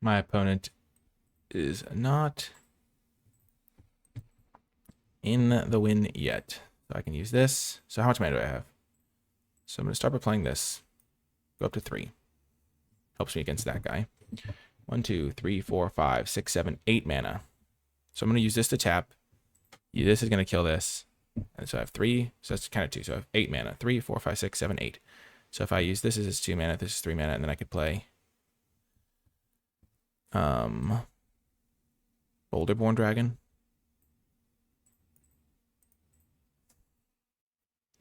My opponent is not in the win yet. So I can use this. So how much mana do I have? So I'm going to start by playing this. Go up to 3. Helps me against that guy. 1, 2, 3, 4, 5, 6, 7, 8 mana. So I'm going to use this to tap. This is going to kill this. And so I have 3. So that's kind of 2. So I have 8 mana. 3, 4, 5, 6, 7, 8. So if I use this as 2 mana, this is 3 mana, and then I could play Boulderborn Dragon.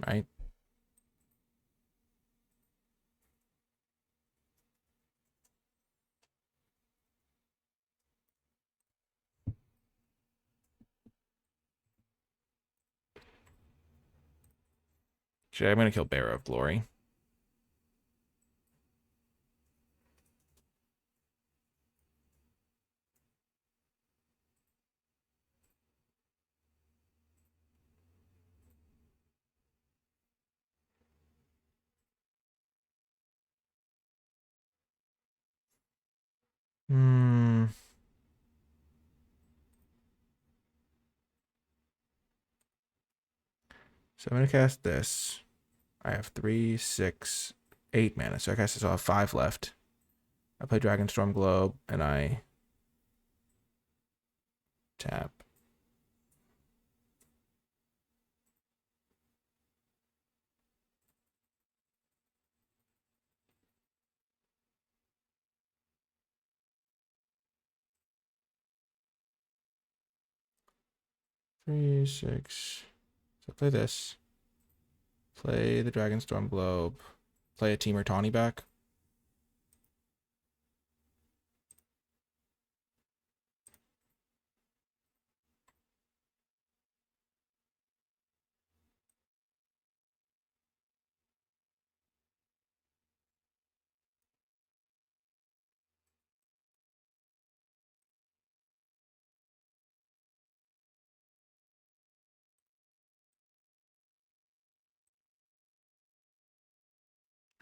Right? Actually, I'm going to kill Bearer of Glory. So I'm going to cast this. I have 3, 6, 8 mana. So I cast this. I'll have 5 left. I play Dragonstorm Globe, and I tap. Three, 6. So play this. Play the Dragonstorm Globe. Play a Teamer Tawny back.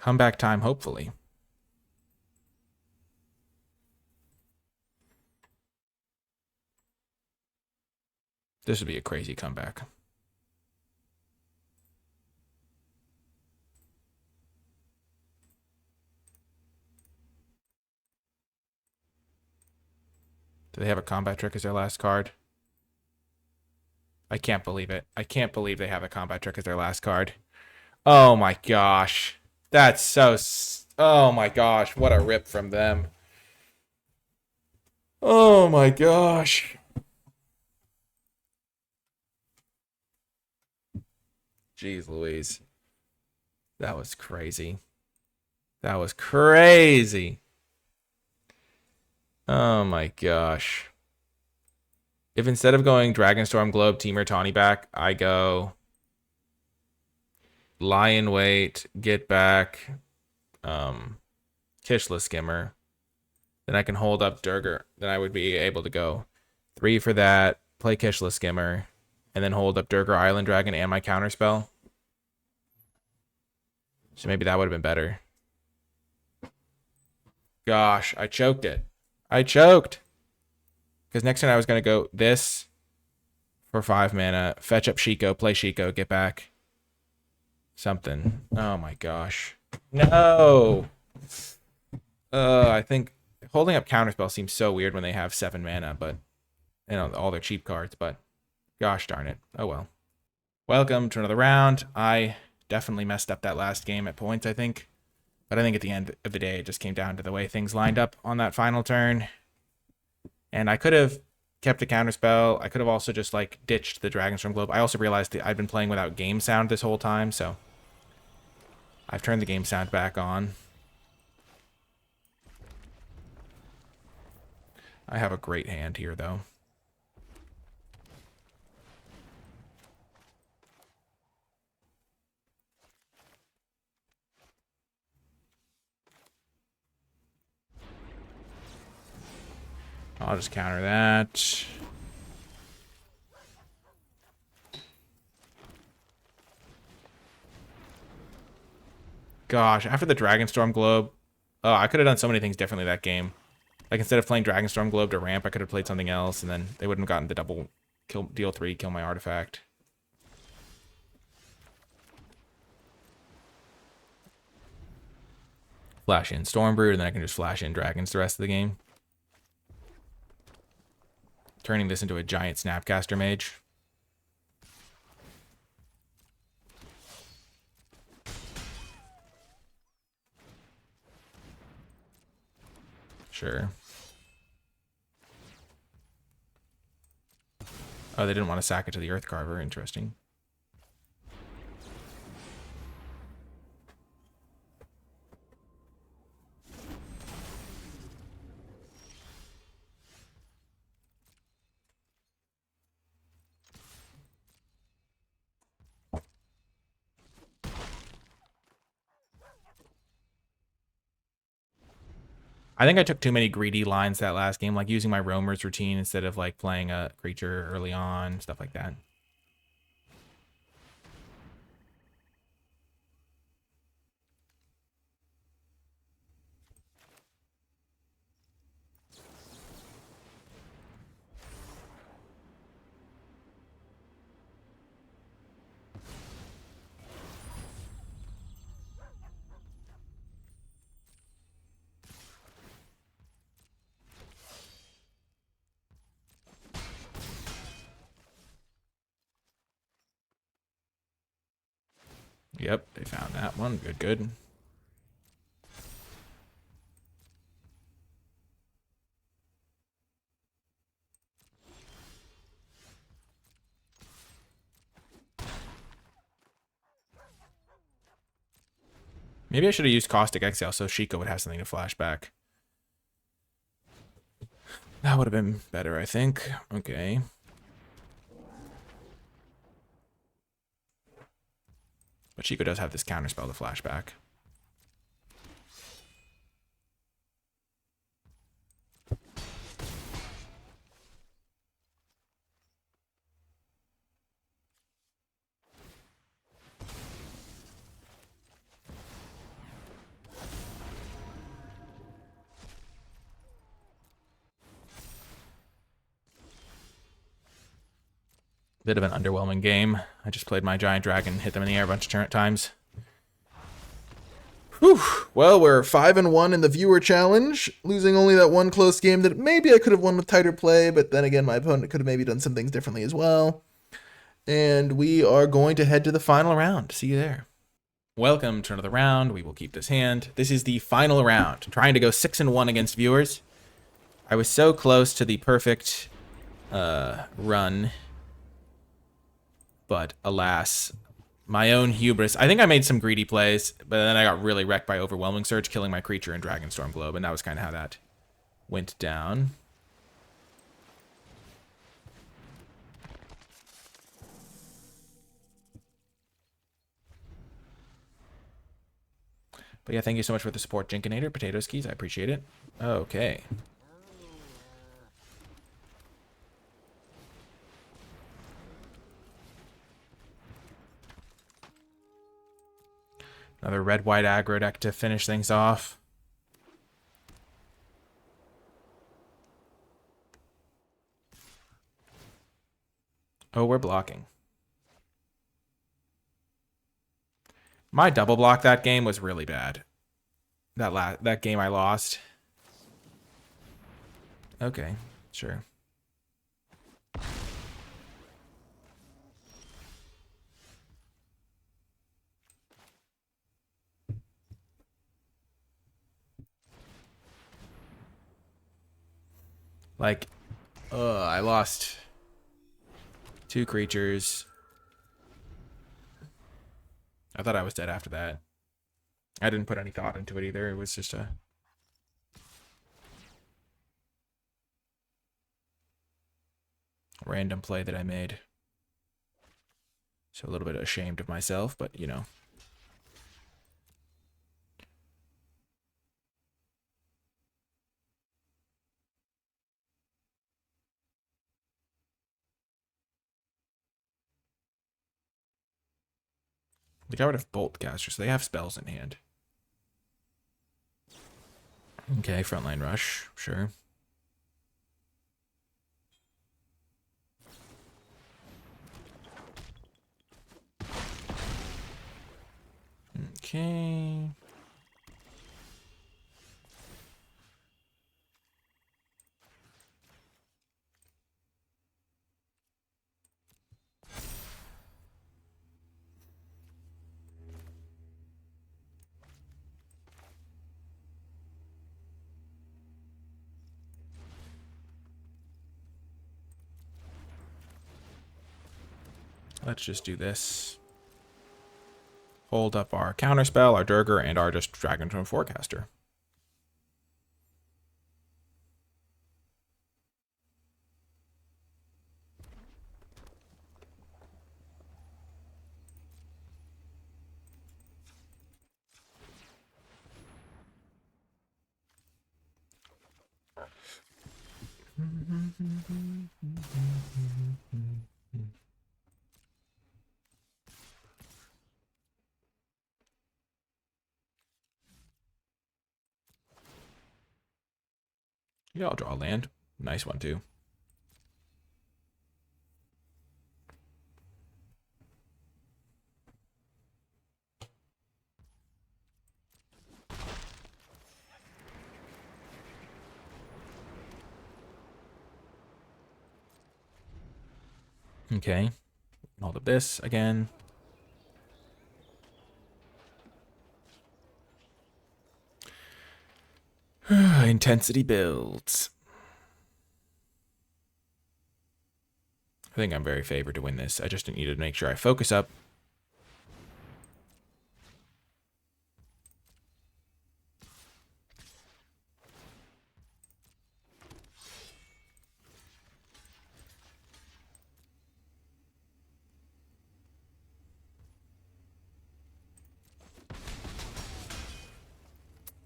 Comeback time, hopefully. This would be a crazy comeback. Do they have a combat trick as their last card? I can't believe it. I can't believe they have a combat trick as their last card. Oh my gosh. That's so... Oh my gosh. What a rip from them. Oh my gosh. Jeez Louise. That was crazy. That was crazy. Oh my gosh. If instead of going Dragonstorm Globe, Teamer Tawny back, I go Lion Wait, Get Back, Kishla Skimmer, then I can hold up Durger. Then I would be able to go 3 for that, play Kishla Skimmer, and then hold up Durger Island Dragon and my counterspell. So maybe that would have been better. Gosh, I choked it. I choked. Because next turn I was going to go this for 5 mana, fetch up Shiko, play Shiko, get back. Something. Oh my gosh. No! I think holding up Counterspell seems so weird when they have 7 mana, but, you know, all their cheap cards, but gosh darn it. Oh well. Welcome to another round. I definitely messed up that last game at points, I think. But I think at the end of the day, it just came down to the way things lined up on that final turn. And I could have kept a counterspell. I could have also just like ditched the Dragonstorm Globe. I also realized that I'd been playing without game sound this whole time, so I've turned the game sound back on. I have a great hand here, though. I'll just counter that. Gosh, after the Dragonstorm Globe, Oh, I could have done so many things differently that game. Like, instead of playing Dragonstorm Globe to ramp, I could have played something else, and then they wouldn't have gotten the double kill, deal 3, kill my artifact. Flash in Stormbrood, and then I can just flash in Dragons the rest of the game. Turning this into a giant Snapcaster Mage. Sure. Oh, they didn't want to sack it to the Earth Carver. Interesting. I think I took too many greedy lines that last game, like using my roamers routine instead of like playing a creature early on, stuff like that. Yep, they found that one. Good, good. Maybe I should have used Caustic Exhale so Sheikah would have something to flash back. That would have been better, I think. Okay. But Sheikah does have this counterspell to flash back. Bit of an underwhelming game. I just played my giant dragon, hit them in the air a bunch of times. Whew. Well, we're 5-1 in the viewer challenge, losing only that one close game that maybe I could have won with tighter play, but then again, my opponent could have maybe done some things differently as well. And we are going to head to the final round. See you there. Welcome to another round. We will keep this hand. This is the final round, trying to go 6-1 against viewers. I was so close to the perfect run, but alas, my own hubris. I think I made some greedy plays, but then I got really wrecked by Overwhelming Surge, killing my creature in Dragonstorm Globe, and that was kind of how that went down. But yeah, thank you so much for the support, Jinkinator, Potato Skis. I appreciate it. Okay. Another red-white aggro deck to finish things off. Oh, we're blocking. My double block that game was really bad. That game I lost. Okay, sure. Like, I lost 2 creatures. I thought I was dead after that. I didn't put any thought into it either. It was just a random play that I made. So a little bit ashamed of myself, but you know. They got rid of Bolt Caster, so they have spells in hand. Okay, frontline rush, sure. Okay. Let's just do this. Hold up our counterspell, our Durger, and our just Dragonstorm Forecaster. Yeah, I'll draw a land. Nice one, too. Okay. Hold up this again. Intensity builds. I think I'm very favored to win this. I just need to make sure I focus up.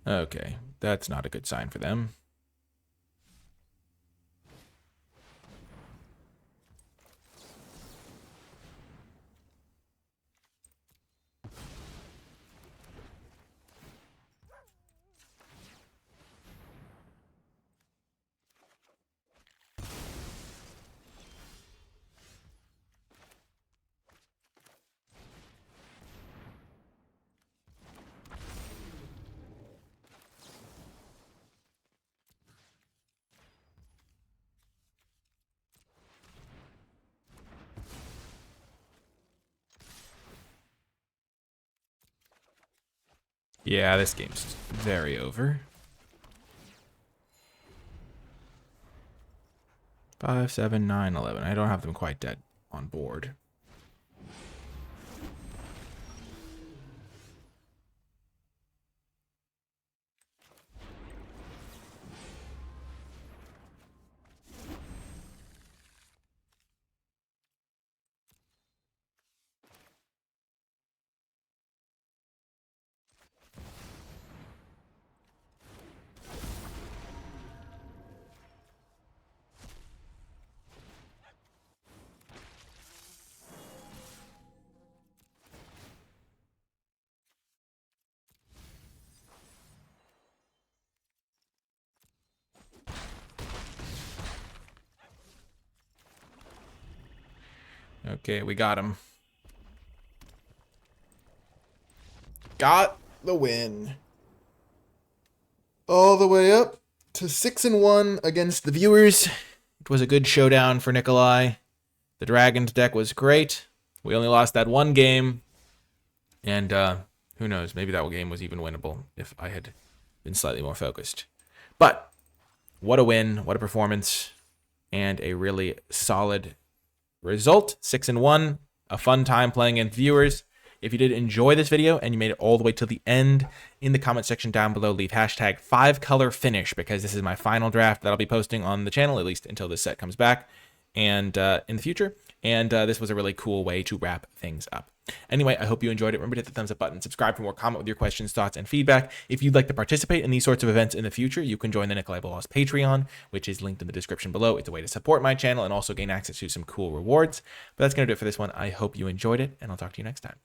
Okay, that's not a good sign for them. Yeah, this game's very over. 5, 7, 9, 11. I don't have them quite dead on board. Okay, we got him. Got the win. All the way up to 6-1 against the viewers. It was a good showdown for Nicolai. The Dragons deck was great. We only lost that one game. And who knows, maybe that game was even winnable if I had been slightly more focused. But what a win, what a performance, and a really solid result. 6-1, a fun time playing against viewers. If you did enjoy this video and you made it all the way to the end, in the comment section down below, leave hashtag 5colorfinish because this is my final draft that I'll be posting on the channel, at least until this set comes back and in the future. And this was a really cool way to wrap things up. Anyway, I hope you enjoyed it. Remember to hit the thumbs up button, subscribe for more, comment with your questions, thoughts, and feedback. If you'd like to participate in these sorts of events in the future, you can join the NicolaiBolas Patreon, which is linked in the description below. It's a way to support my channel and also gain access to some cool rewards. But that's going to do it for this one. I hope you enjoyed it, and I'll talk to you next time.